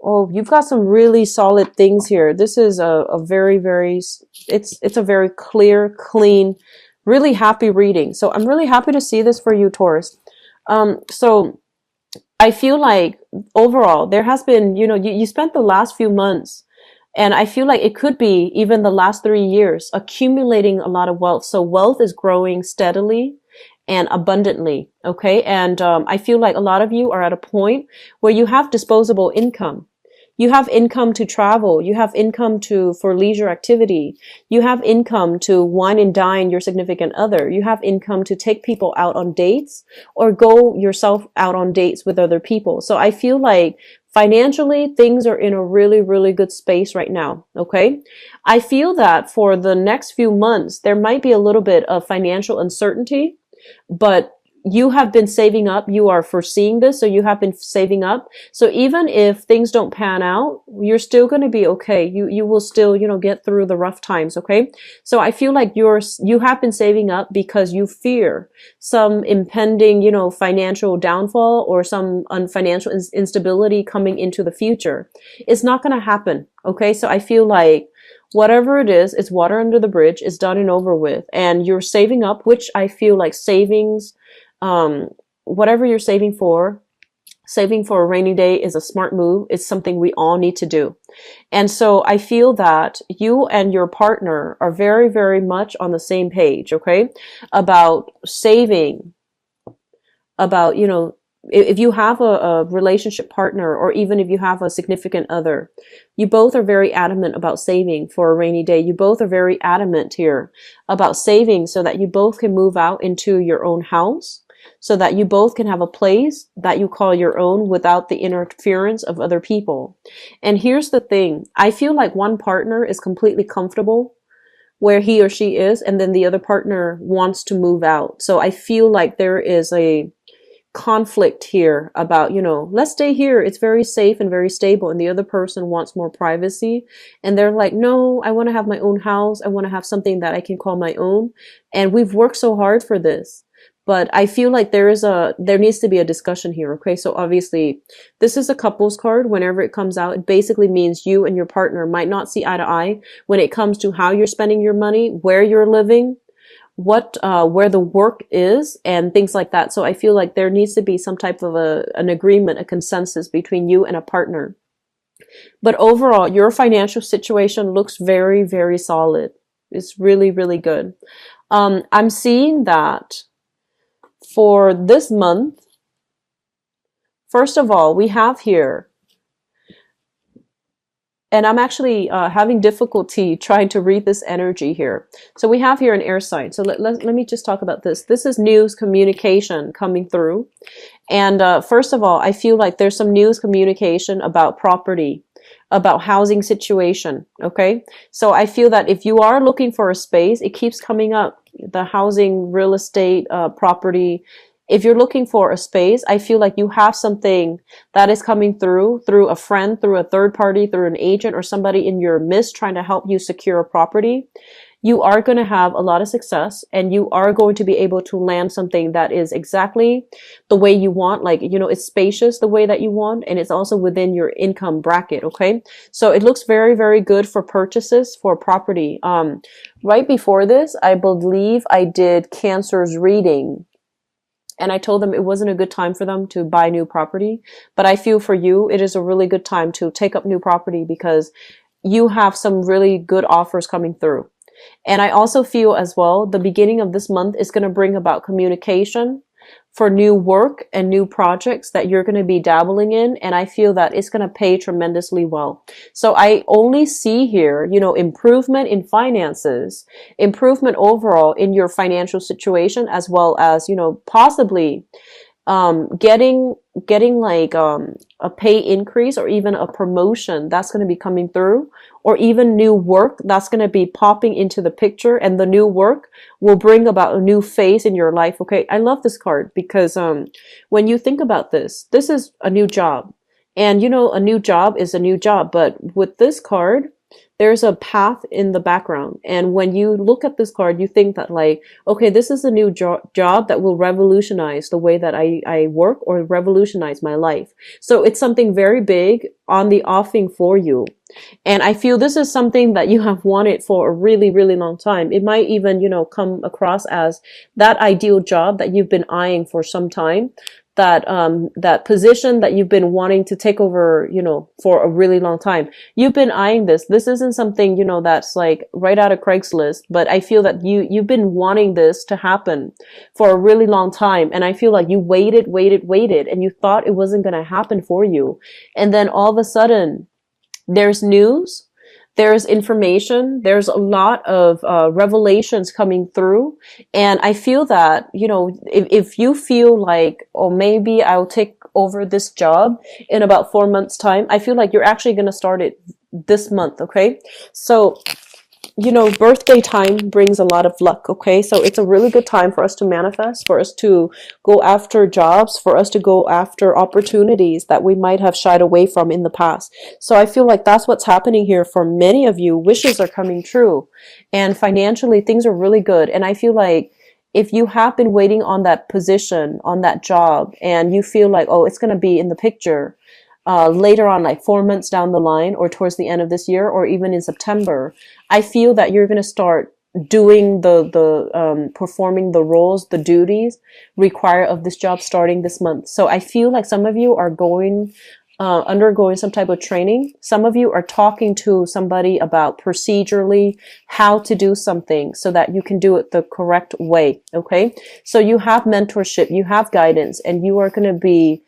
Oh, you've got some really solid things here. This is a very, very, it's a very clear, clean, really happy reading. So I'm really happy to see this for you, Taurus. So I feel like overall there has been, you spent the last few months, and I feel like it could be even the last 3 years accumulating a lot of wealth. So wealth is growing steadily and abundantly. Okay. And I feel like a lot of you are at a point where you have disposable income. You have income to travel. You have income for leisure activity. You have income to wine and dine your significant other. You have income to take people out on dates or go yourself out on dates with other people. So I feel like financially things are in a really, really good space right now. Okay. I feel that for the next few months, there might be a little bit of financial uncertainty, but you have been saving up. You are foreseeing this, so you have been saving up. So even if things don't pan out, you're still going to be okay. You will still, get through the rough times. Okay. So I feel like you have been saving up because you fear some impending, financial downfall or some financial instability coming into the future. It's not going to happen. Okay. So I feel like whatever it is, it's water under the bridge. It's done and over with. And you're saving up, which I feel like savings, whatever you're saving for a rainy day is a smart move. It's something we all need to do. And so I feel that you and your partner are very, very much on the same page, okay? About saving, about, if you have a relationship partner, or even if you have a significant other, you both are very adamant about saving for a rainy day. You both are very adamant here about saving so that you both can move out into your own house, so that you both can have a place that you call your own without the interference of other people. And here's the thing. I feel like one partner is completely comfortable where he or she is, and then the other partner wants to move out. So I feel like there is a conflict here about, let's stay here. It's very safe and very stable. And the other person wants more privacy. And they're like, no, I want to have my own house. I want to have something that I can call my own. And we've worked so hard for this. But I feel like there needs to be a discussion here. Okay. So obviously this is a couples card. Whenever it comes out, it basically means you and your partner might not see eye to eye when it comes to how you're spending your money, where you're living, where the work is, and things like that. So I feel like there needs to be some type of an agreement, a consensus between you and a partner. But overall, your financial situation looks very, very solid. It's really, really good. I'm seeing that for this month, first of all, we have here, and I'm actually having difficulty trying to read this energy here. So we have here an air sign. So let me just talk about this. This is news communication coming through. And first of all, I feel like there's some news communication about property, about housing situation. Okay. So I feel that if you are looking for a space, it keeps coming up, the housing, real estate, property. If you're looking for a space, I feel like you have something that is coming through a friend, through a third party, through an agent, or somebody in your midst trying to help you secure a property. You are going to have a lot of success, and you are going to be able to land something that is exactly the way you want. Like, it's spacious the way that you want, and it's also within your income bracket. Okay. So it looks very, very good for purchases for property. Right before this, I believe I did Cancer's reading, and I told them it wasn't a good time for them to buy new property. But I feel for you, it is a really good time to take up new property because you have some really good offers coming through. And I also feel as well, the beginning of this month is going to bring about communication for new work and new projects that you're going to be dabbling in. And I feel that it's going to pay tremendously well. So I only see here, improvement in finances, improvement overall in your financial situation, as well as, possibly getting like a pay increase or even a promotion that's going to be coming through, or even new work that's going to be popping into the picture, and the new work will bring about a new phase in your life. Okay, I love this card because when you think about this is a new job, and a new job is a new job. But with this card, there's a path in the background. And when you look at this card, you think that like, okay, this is a new job that will revolutionize the way that I work or revolutionize my life. So it's something very big on the offing for you. And I feel this is something that you have wanted for a really, really long time. It might even, come across as that ideal job that you've been eyeing for some time, that position that you've been wanting to take over, for a really long time. You've been eyeing this. This isn't something, that's like right out of Craigslist, but I feel that you've been wanting this to happen for a really long time. And I feel like you waited, and you thought it wasn't going to happen for you. And then all of a sudden, there's news, there's information, there's a lot of revelations coming through. And I feel that, if you feel like, oh, maybe I'll take over this job in about 4 months' time, I feel like you're actually going to start it this month, okay? So, birthday time brings a lot of luck, okay? So it's a really good time for us to manifest, for us to go after jobs, for us to go after opportunities that we might have shied away from in the past. So I feel like that's what's happening here for many of you. Wishes are coming true. And financially, things are really good. And I feel like if you have been waiting on that position, on that job, and you feel like, oh, it's going to be in the picture, later on, like 4 months down the line or towards the end of this year or even in September, I feel that you're going to start doing performing the roles, the duties required of this job starting this month. So I feel like some of you are undergoing some type of training. Some of you are talking to somebody about procedurally how to do something so that you can do it the correct way. Okay. So you have mentorship, you have guidance, and you are going to be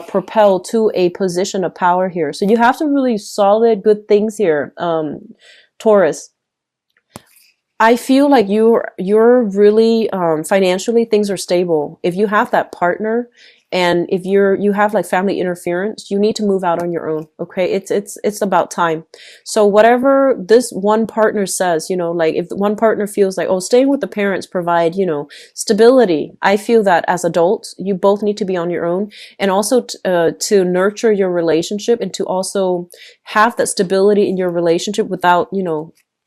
propelled to a position of power here. So you have some really solid, good things here, Taurus. I feel like you're really financially, things are stable. If you have that partner, and if you have like family interference, you need to move out on your own. Okay. It's about time. So whatever this one partner says, like if one partner feels like, oh, staying with the parents provide, stability. I feel that as adults, you both need to be on your own, and also to nurture your relationship and to also have that stability in your relationship without,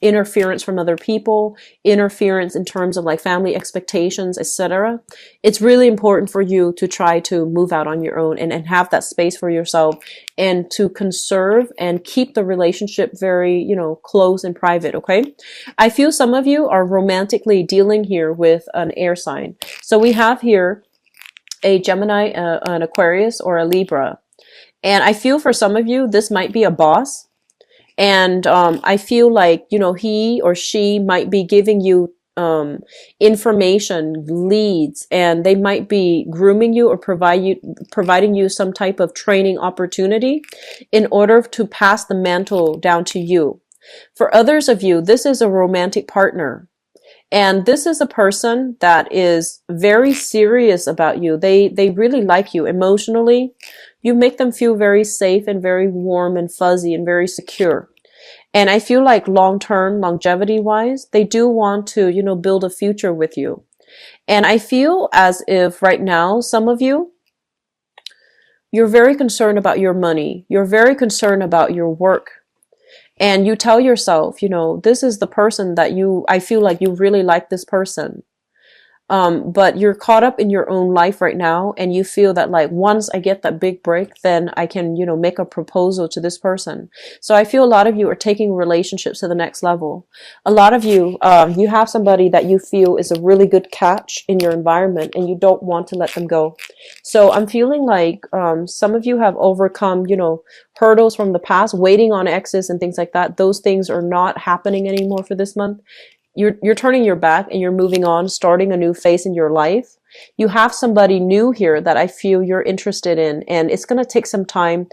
interference from other people, interference in terms of like family expectations, etc. It's really important for you to try to move out on your own and have that space for yourself, and to conserve and keep the relationship very, close and private. Okay. I feel some of you are romantically dealing here with an air sign. So we have here a Gemini, an Aquarius, or a Libra. And I feel for some of you, this might be a boss. And I feel like, he or she might be giving you information, leads, and they might be grooming you or providing you some type of training opportunity in order to pass the mantle down to you. For others of you, this is a romantic partner. And this is a person that is very serious about you. They really like you emotionally. You make them feel very safe and very warm and fuzzy and very secure. And I feel like long-term, longevity-wise, they do want to, build a future with you. And I feel as if right now, some of you, you're very concerned about your money. You're very concerned about your work. And you tell yourself, this is the person that I feel like you really like this person. But you're caught up in your own life right now, and you feel that like once I get that big break, then I can, make a proposal to this person. So I feel a lot of you are taking relationships to the next level. A lot of you, you have somebody that you feel is a really good catch in your environment, and you don't want to let them go. So I'm feeling like some of you have overcome, hurdles from the past, waiting on exes and things like that. Those things are not happening anymore for this month. You're turning your back and you're moving on, starting a new phase in your life. You have somebody new here that I feel you're interested in, and it's going to take some time.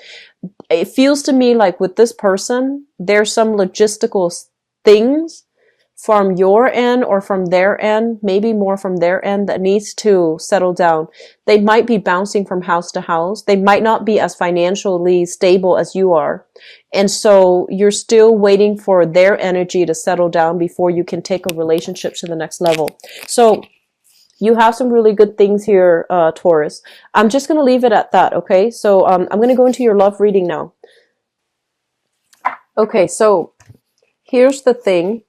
It feels to me like with this person, there's some logistical things from your end or from their end, maybe more from their end, that needs to settle down. They might be bouncing from house to house. They might not be as financially stable as you are. And so you're still waiting for their energy to settle down before you can take a relationship to the next level. So you have some really good things here, Taurus. I'm just going to leave it at that. Okay. So I'm going to go into your love reading now. Okay. So Here's the thing.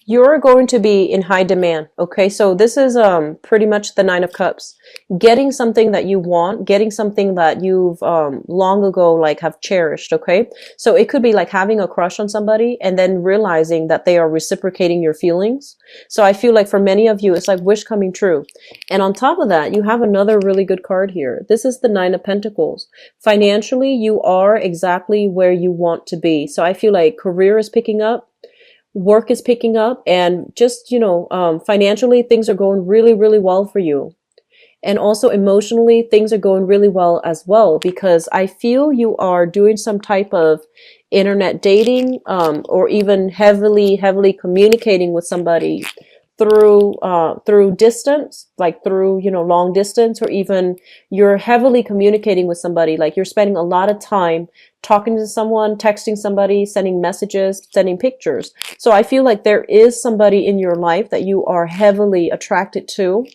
You're going to be in high demand. Okay. So this is pretty much the Nine of Cups. Getting something that you want, getting something that you've long ago like have cherished. Okay. So it could be like having a crush on somebody and then realizing that they are reciprocating your feelings. So I feel like for many of you, it's like wish coming true. And on top of that, you have another really good card here. This is the Nine of Pentacles. Financially, you are exactly where you want to be. So I feel like career is picking up, work is picking up, and just, financially, things are going really, really well for you. And also emotionally, things are going really well as well, because I feel you are doing some type of internet dating, or even heavily communicating with somebody through distance, like through, long distance, or even you're heavily communicating with somebody, like you're spending a lot of time talking to someone, texting somebody, sending messages, sending pictures. So I feel like there is somebody in your life that you are heavily attracted to,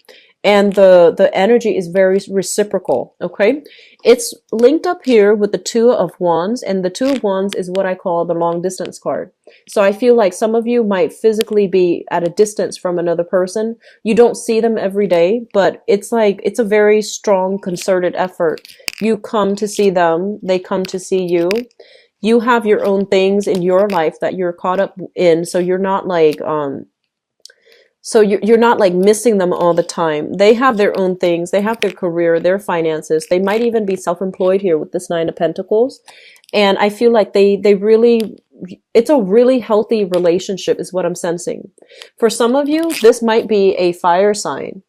and the energy is very reciprocal. Okay, it's linked up here with the Two of Wands, and the Two of Wands is what I call the long distance card. So I feel like some of you might physically be at a distance from another person. You don't see them every day, but it's like it's a very strong concerted effort. You come to see them, they come to see you. You have your own things in your life that you're caught up in, so you're not like you're not like missing them all the time. They have their own things. They have their career, their finances. They might even be self-employed here with this Nine of Pentacles. And I feel like they really, it's a really healthy relationship is what I'm sensing. For some of you, this might be a fire sign.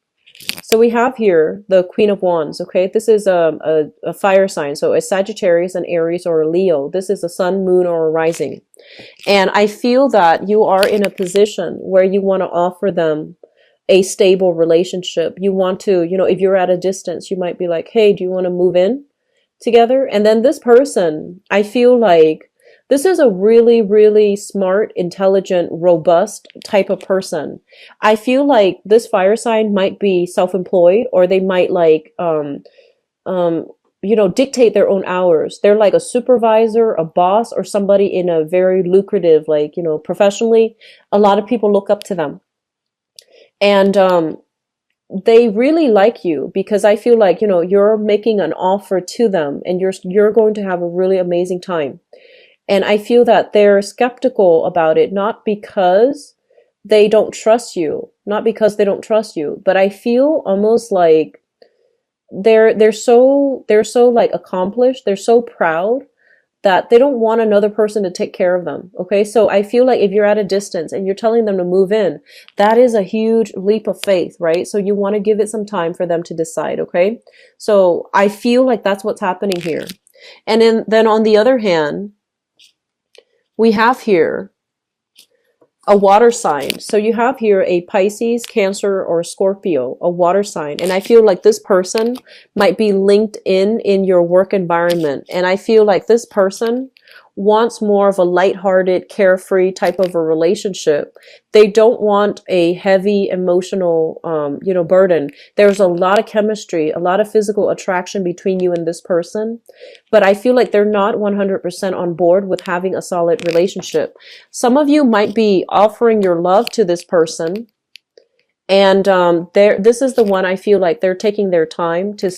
So we have here the Queen of Wands. Okay, this is a fire sign. So a Sagittarius, an Aries, or a Leo. This is a sun, moon, or a rising. And I feel that you are in a position where you want to offer them a stable relationship. You want to, if you're at a distance, you might be like, hey, do you want to move in together? And then this person, I feel like this is a really, really smart, intelligent, robust type of person. I feel like this fire sign might be self-employed, or they might like, dictate their own hours. They're like a supervisor, a boss, or somebody in a very lucrative, like, professionally, a lot of people look up to them. And they really like you because I feel like, you're making an offer to them, and you're going to have a really amazing time. And I feel that they're skeptical about it, not because they don't trust you, but I feel almost like they're so like accomplished, they're so proud that they don't want another person to take care of them. Okay, so I feel like if you're at a distance and you're telling them to move in, that is a huge leap of faith, right? So you want to give it some time for them to decide. Okay, so I feel like that's what's happening here. And then on the other hand, we have here a water sign. So you have here a Pisces, Cancer, or Scorpio, a water sign. And I feel like this person might be linked in your work environment. And I feel like this person wants more of a lighthearted, carefree type of a relationship. They don't want a heavy emotional, burden. There's a lot of chemistry, a lot of physical attraction between you and this person. But I feel like they're not 100% on board with having a solid relationship. Some of you might be offering your love to this person. And this is the one I feel like they're taking their time to,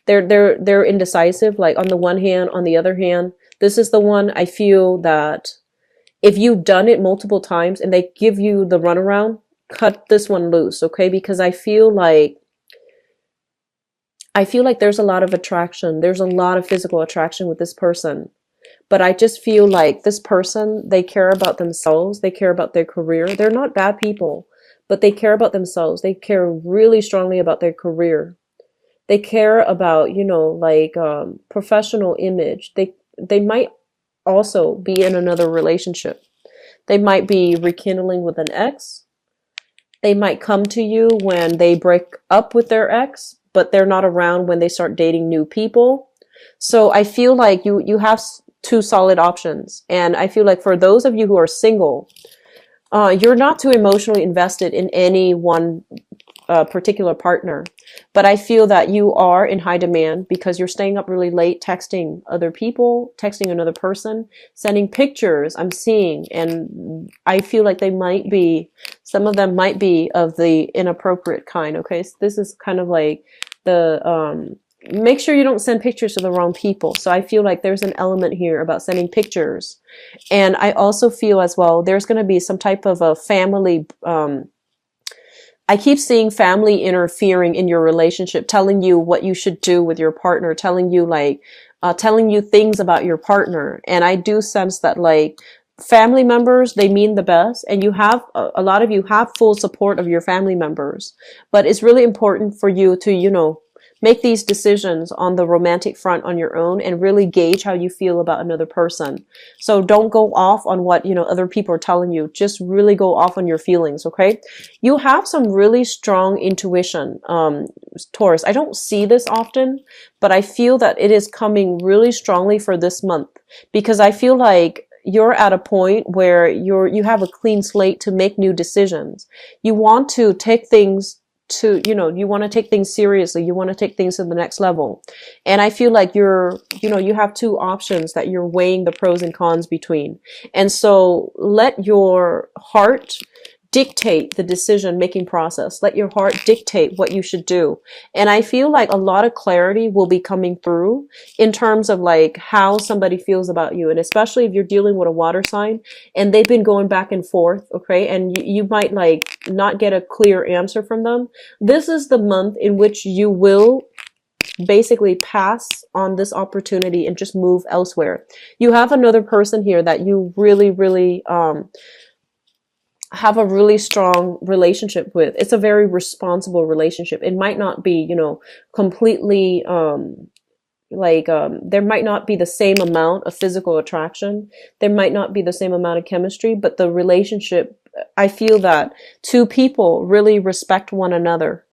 they're indecisive. Like on the one hand, on the other hand, this is the one I feel that if you've done it multiple times and they give you the runaround, cut this one loose, okay? Because I feel like there's a lot of attraction. There's a lot of physical attraction with this person. But I just feel like this person, they care about themselves. They care about their career. They're not bad people, but they care about themselves. They care really strongly about their career. They care about, professional image. They might also be in another relationship. They might be rekindling with an ex. They might come to you when they break up with their ex, but they're not around when they start dating new people. So I feel like you have two solid options. And I feel like for those of you who are single, you're not too emotionally invested in any one particular partner. But I feel that you are in high demand because you're staying up really late, texting other people, texting another person, sending pictures I'm seeing. And I feel like some of them might be of the inappropriate kind. Okay. So this is kind of like make sure you don't send pictures to the wrong people. So I feel like there's an element here about sending pictures. And I also feel as well, there's going to be some type of a family, I keep seeing family interfering in your relationship, telling you what you should do with your partner, telling you things about your partner. And I do sense that like family members, they mean the best, and you have, a lot of you have full support of your family members, but it's really important for you to, make these decisions on the romantic front on your own and really gauge how you feel about another person. So don't go off on what, other people are telling you. Just really go off on your feelings, okay? You have some really strong intuition, Taurus. I don't see this often, but I feel that it is coming really strongly for this month because I feel like you're at a point where you have a clean slate to make new decisions. You want to take things you want to take things seriously. You want to take things to the next level. And I feel like you have two options that you're weighing the pros and cons between. And so let your heart dictate the decision making process. Let your heart dictate what you should do. And I feel like a lot of clarity will be coming through in terms of like how somebody feels about you. And especially if you're dealing with a water sign and they've been going back and forth, okay? And you might like not get a clear answer from them. This is the month in which you will basically pass on this opportunity and just move elsewhere. You have another person here that you really, really, have a really strong relationship with. It's a very responsible relationship. It might not be, completely, there might not be the same amount of physical attraction. There might not be the same amount of chemistry, but the relationship, I feel that two people really respect one another.